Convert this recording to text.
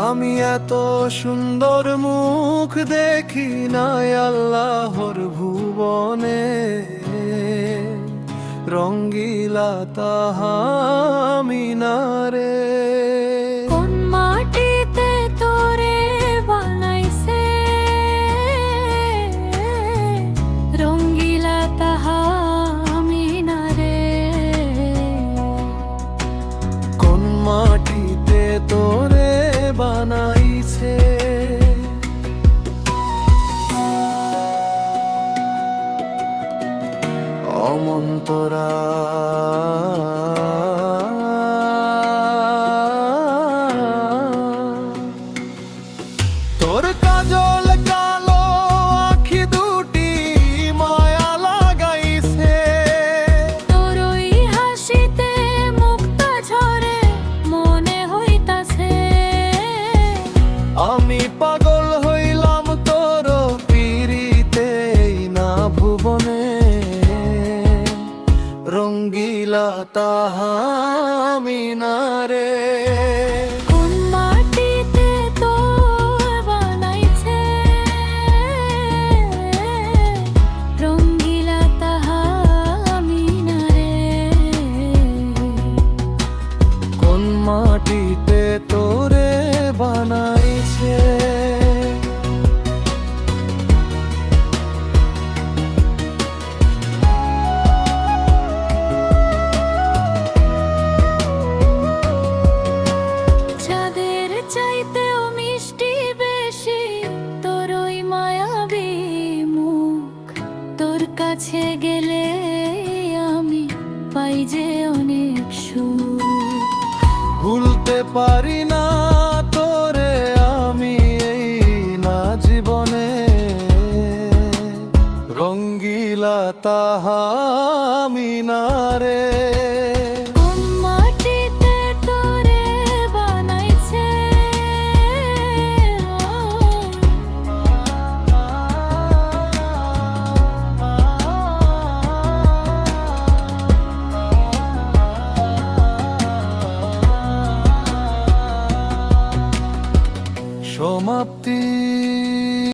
আমি এত সুন্দর মুখ দেখি নাই আল্লাহর ভুবনে, রঙ্গিলা তাহা আমি না রে। কোন মাটিতে তোরে বানাইছে, রঙ্গিলা তাহা আমি না রে। কোন মাটিতে তোরে বানাইছে, অমন্তরা তোর কাজল কালো আখি দুটি মায়া লাগাইছে, তোর ওই হাসিতে মুক্তা ঝরে মনে হইতাছে। আমি পাগল হইলাম তোর পিরিতেই না ভুবনে, রঙ্গিলা তাহা আমি না রে। কোন মাটিতে তোর বানাইছে, রঙ্গিলা তাহা আমি না রে। কোন মাটিতে তোরে বানাইছে, চাঁদের চাইতেও মিষ্টি বেশি তোর ওই মায়াবী মুখ। তোর কাছে গেলে আমি পাই যে অনেক সুখ। ভুলতে পারি না তোরে আমি এই না জীবনে, রঙ্গিলা তাহা আমি না রে। কোন মাটিতে তোরে বানাইছে, সমাপ্তি